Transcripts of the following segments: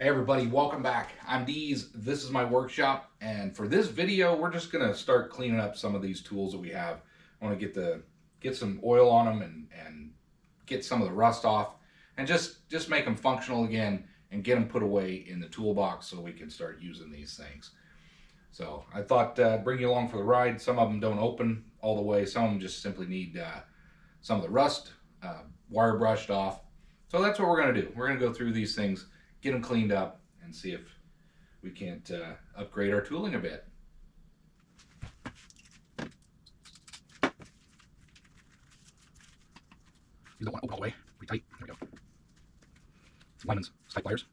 Hey everybody, welcome back. I'm Deez. This is my workshop, and for this video, we're just gonna start cleaning up some of these tools that we have. I want to get some oil on them and get some of the rust off, and just make them functional again and get them put away in the toolbox so we can start using these things. So I thought bring you along for the ride. Some of them don't open all the way. Some of them just simply need some of the rust wire brushed off. So that's what we're gonna do. We're gonna go through these things, get them cleaned up, and see if we can't upgrade our tooling a bit. These don't want to open all the way. Pretty tight. There we go. Some lemons, tight pliers.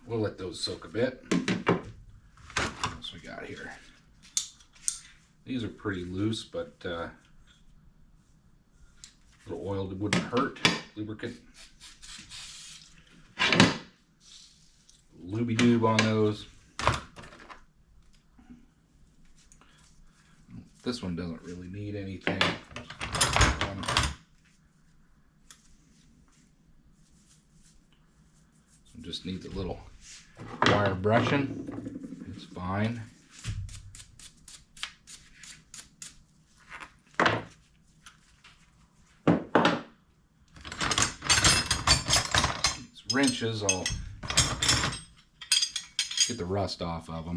We'll let those soak a bit. What else we got here? These are pretty loose, but a little oil wouldn't hurt. Lubricant. Looby-doob on those. This one doesn't really need anything. So just needs a little wire brushing. It's fine. These wrenches, I'll get the rust off of them.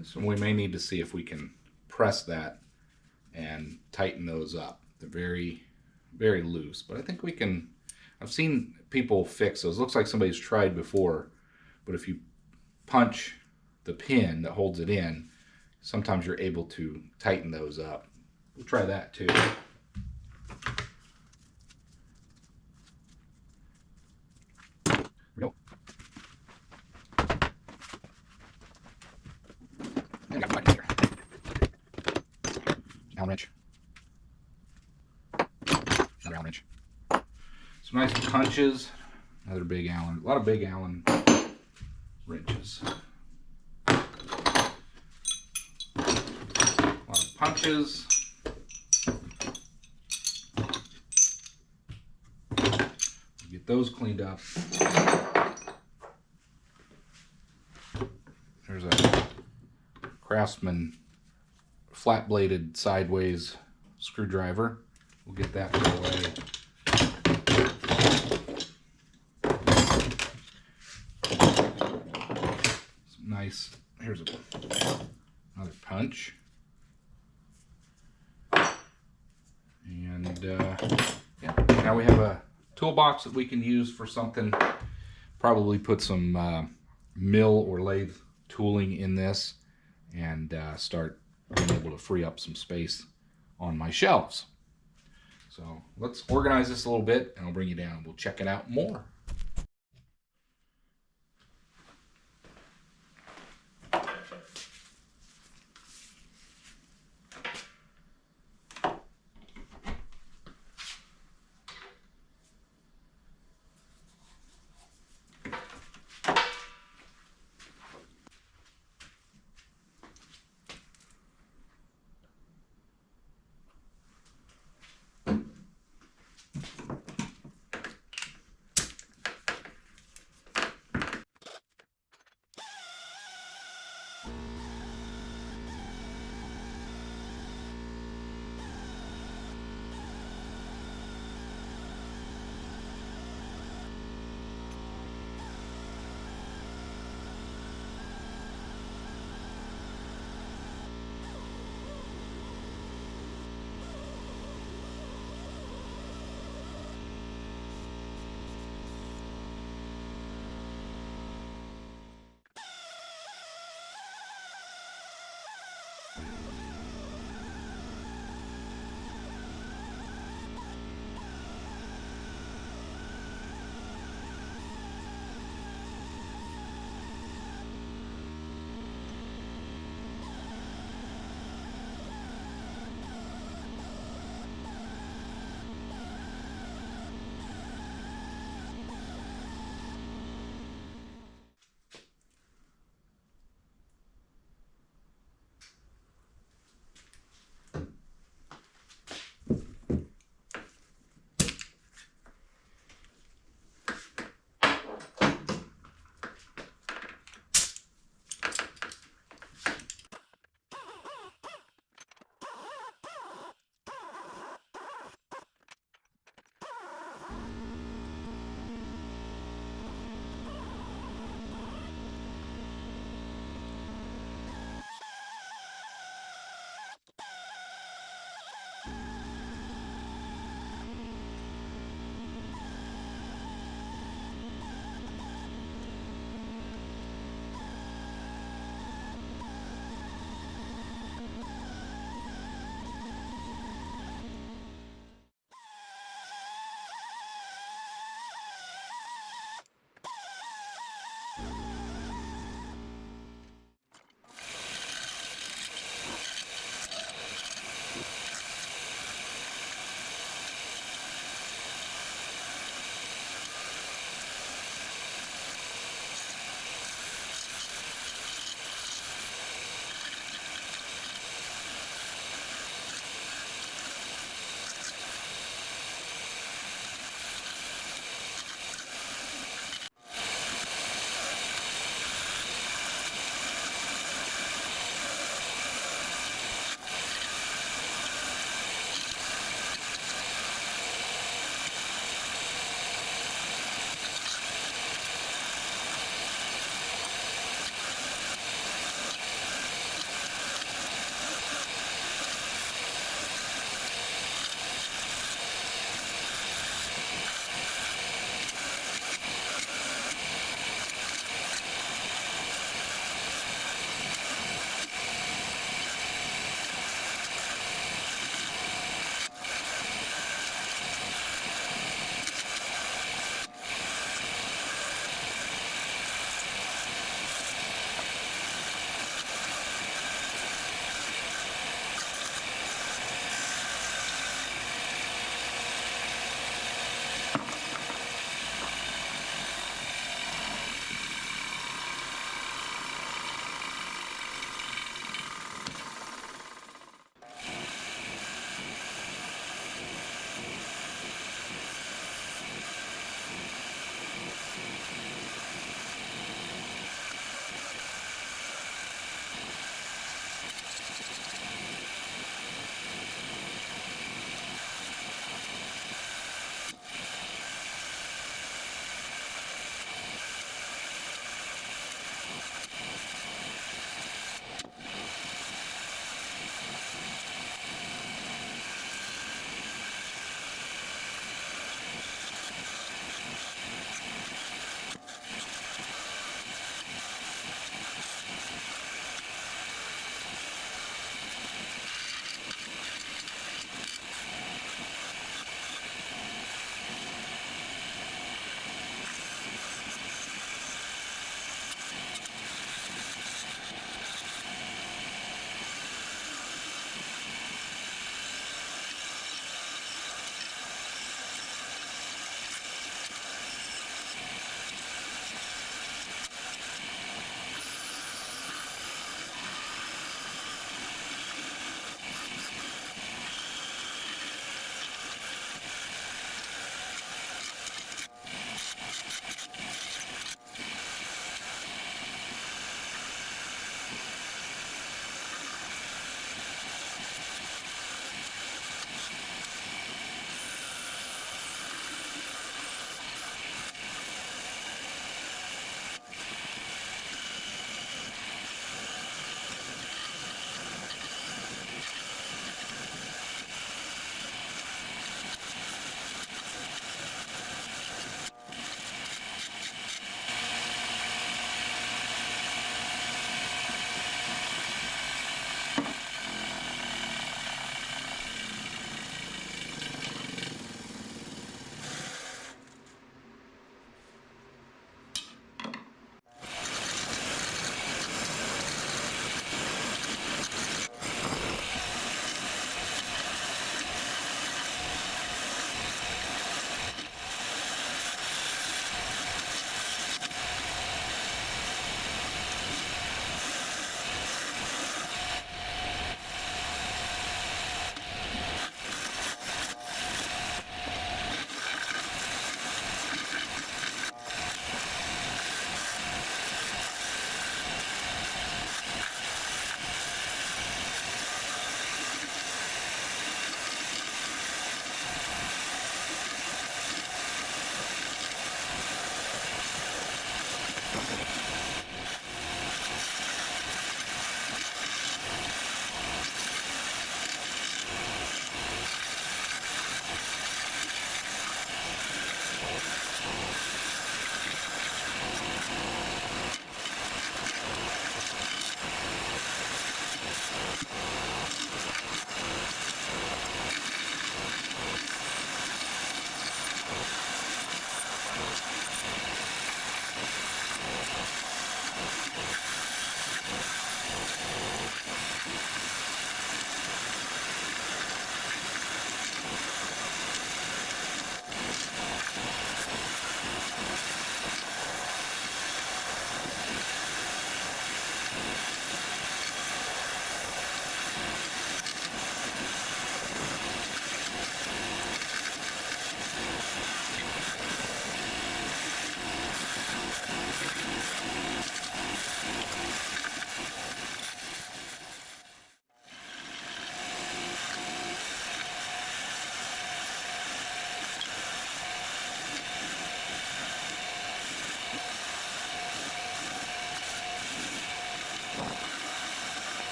So we may need to see if we can press that and tighten those up. They're very, very loose, but I think we can. I've seen people fix those. Looks like somebody's tried before, but if you punch the pin that holds it in, sometimes you're able to tighten those up. We'll try that too. There we go. And got right in here. Allen wrench. Another Allen wrench. Some nice punches. Another big Allen. A lot of big Allen wrenches. A lot of punches. Get those cleaned up. There's a Craftsman flat-bladed sideways screwdriver. We'll get that put away. Some nice. Here's another punch. And yeah, now we have a toolbox that we can use for something. Probably put some mill or lathe tooling in this and start being able to free up some space on my shelves. So let's organize this a little bit and I'll bring you down. We'll check it out more.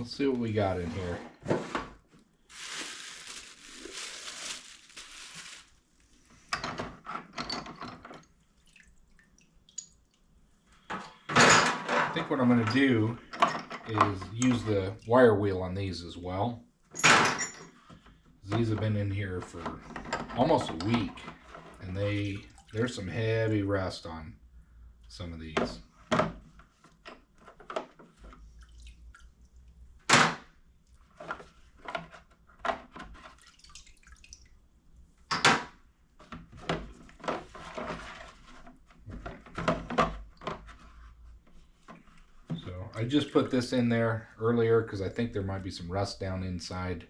Let's see what we got in here. I think what I'm going to do is use the wire wheel on these as well. These have been in here for almost a week, and there's some heavy rust on some of these. I just put this in there earlier because I think there might be some rust down inside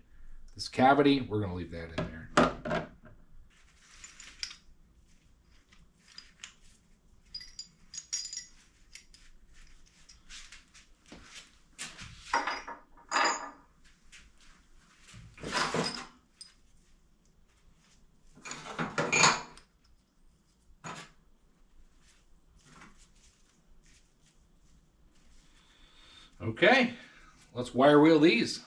this cavity. We're going to leave that in there. Okay, let's wire wheel these.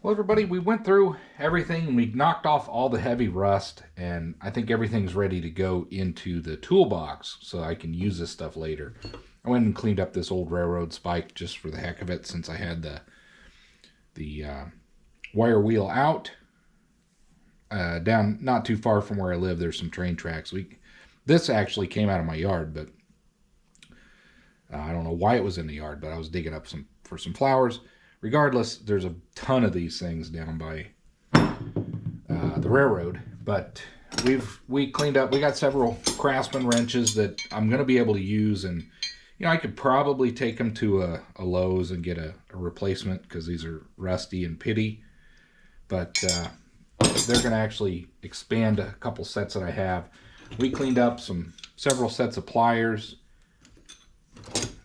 Well, everybody, we went through everything and we knocked off all the heavy rust, and I think everything's ready to go into the toolbox so I can use this stuff later. I went and cleaned up this old railroad spike just for the heck of it, since I had the wire wheel out. Down not too far from where I live, there's some train tracks. This actually came out of my yard, but I don't know why it was in the yard, but I was digging up for some flowers. Regardless, there's a ton of these things down by the railroad, but we cleaned up. We got several Craftsman wrenches that I'm going to be able to use, and I could probably take them to a Lowe's and get a replacement because these are rusty and pitty. But they're going to actually expand a couple sets that I have. We cleaned up several sets of pliers.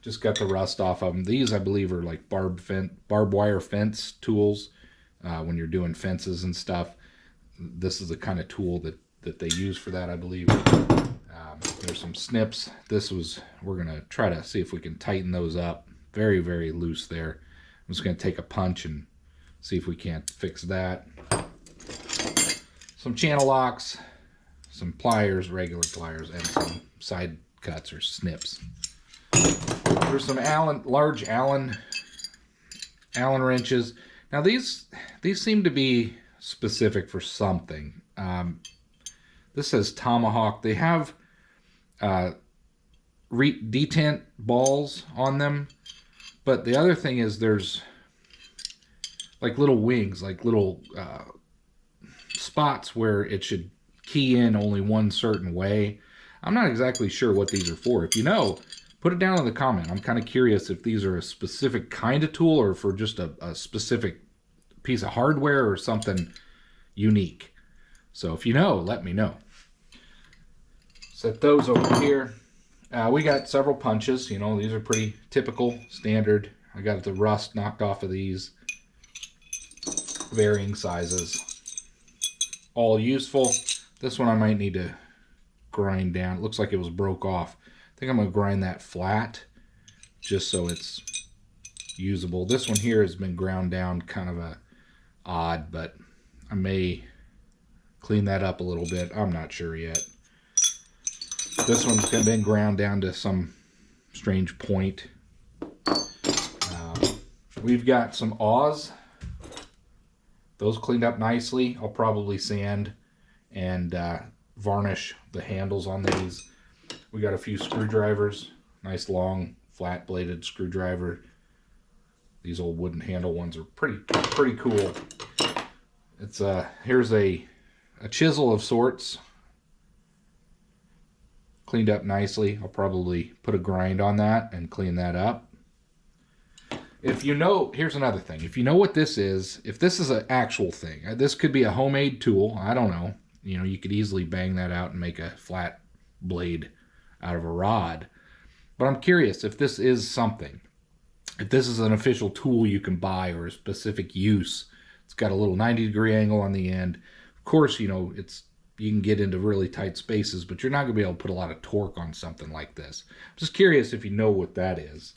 Just got the rust off of them. These, I believe, are like barbed wire fence tools when you're doing fences and stuff. This is the kind of tool that they use for that, I believe. There's some snips. We're going to try to see if we can tighten those up. Very, very loose there. I'm just going to take a punch and see if we can't fix that. Some channel locks, some pliers, regular pliers, and some side cuts or snips. There's some large Allen wrenches. Now these seem to be specific for something. This says Tomahawk. They have detent balls on them, but the other thing is there's like little wings, like little spots where it should key in only one certain way. I'm not exactly sure what these are for. If you know, put it down in the comment. I'm kind of curious if these are a specific kind of tool or for just a specific piece of hardware or something unique. So if you know, let me know. Set those over here. We got several punches. These are pretty typical, standard. I got the rust knocked off of these. Varying sizes. All useful. This one I might need to grind down. It looks like it was broke off. I think I'm going to grind that flat just so it's usable. This one here has been ground down kind of odd, but I may clean that up a little bit. I'm not sure yet. This one's been ground down to some strange point. We've got some awes. Those cleaned up nicely. I'll probably sand and varnish the handles on these. We got a few screwdrivers. Nice long flat bladed screwdriver. These old wooden handle ones are pretty cool. It's here's a chisel of sorts. Cleaned up nicely. I'll probably put a grind on that and clean that up. If you know, here's another thing. If you know what this is, if this is an actual thing, this could be a homemade tool. I don't know. You know, you could easily bang that out and make a flat blade out of a rod. But I'm curious if this is something. If this is an official tool you can buy or a specific use. It's got a little 90-degree angle on the end. Of course, you know, you can get into really tight spaces, but you're not going to be able to put a lot of torque on something like this. I'm just curious if you know what that is.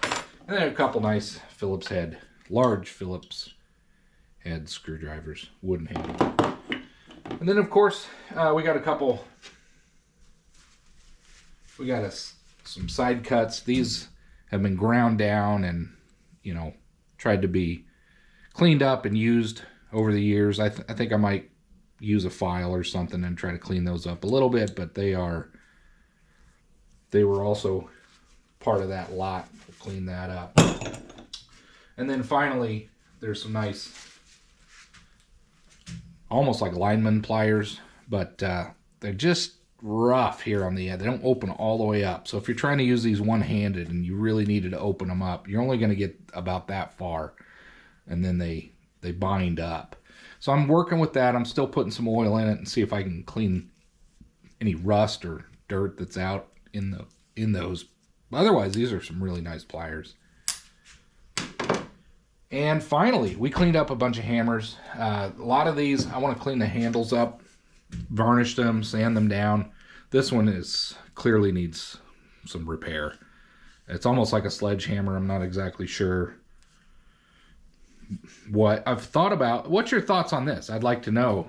And then a couple nice Phillips head, large Phillips head screwdrivers, wooden handle. And then of course, we got some side cuts. These have been ground down and, you know, tried to be cleaned up and used over the years. I think I might use a file or something and try to clean those up a little bit, but they were also part of that lot. We'll clean that up. And then finally, there's some nice, almost like lineman pliers, but they're just rough here on the end. They don't open all the way up. So if you're trying to use these one-handed and you really needed to open them up, you're only going to get about that far, and then they bind up. So I'm working with that. I'm still putting some oil in it and see if I can clean any rust or dirt that's out in those. Otherwise, these are some really nice pliers. And finally, we cleaned up a bunch of hammers. A lot of these, I want to clean the handles up, varnish them, sand them down. This one clearly needs some repair. It's almost like a sledgehammer. I'm not exactly sure what I've thought about. What's your thoughts on this? I'd like to know.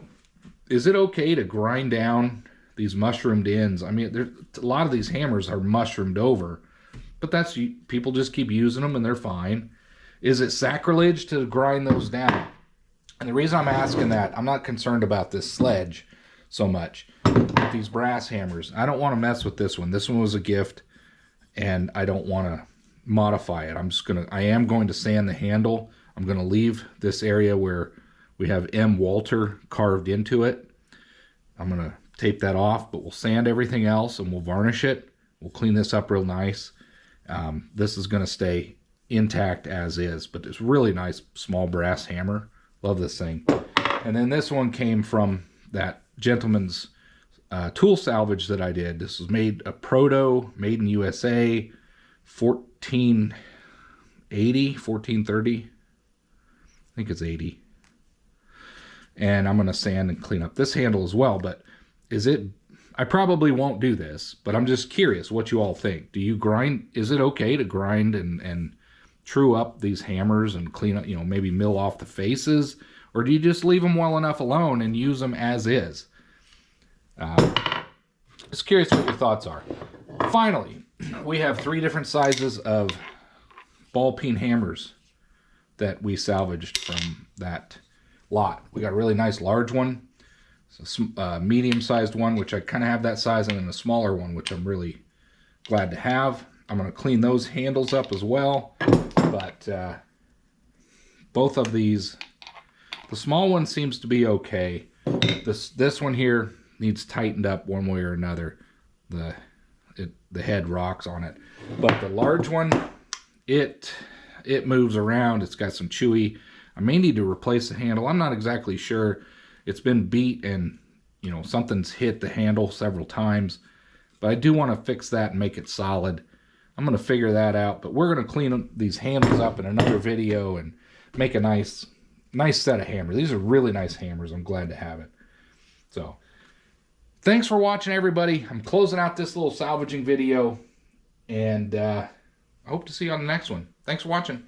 Is it okay to grind down these mushroomed ends? I mean, a lot of these hammers are mushroomed over, but people just keep using them and they're fine. Is it sacrilege to grind those down? And the reason I'm asking that, I'm not concerned about this sledge so much. With these brass hammers, I don't want to mess with this one. This one was a gift, and I don't want to modify it. I am going to sand the handle. I'm going to leave this area where we have M. Walter carved into it. I'm going to tape that off, but we'll sand everything else and we'll varnish it. We'll clean this up real nice. This is going to stay intact as is, but it's really nice small brass hammer. Love this thing. And then this one came from that gentleman's tool salvage that I did. This was made in USA, 1430. I think it's 80. And I'm going to sand and clean up this handle as well, but I probably won't do this, but I'm just curious what you all think. Do you grind? Is it okay to grind and true up these hammers and clean up, maybe mill off the faces? Or do you just leave them well enough alone and use them as is? Just curious what your thoughts are. Finally, we have 3 different sizes of ball peen hammers that we salvaged from that lot. We got a really nice large one, a medium-sized one, which I kind of have that size, and then a smaller one, which I'm really glad to have. I'm going to clean those handles up as well, but both of these, the small one seems to be okay. This one here needs tightened up one way or another. The head rocks on it, but the large one, it moves around. It's got some chewy. I may need to replace the handle. I'm not exactly sure. It's been beat and something's hit the handle several times, but I do want to fix that and make it solid. I'm going to figure that out, but we're going to clean these handles up in another video and make a nice set of hammers. These are really nice hammers. I'm glad to have it. So thanks for watching, everybody. I'm closing out this little salvaging video, and I hope to see you on the next one. Thanks for watching.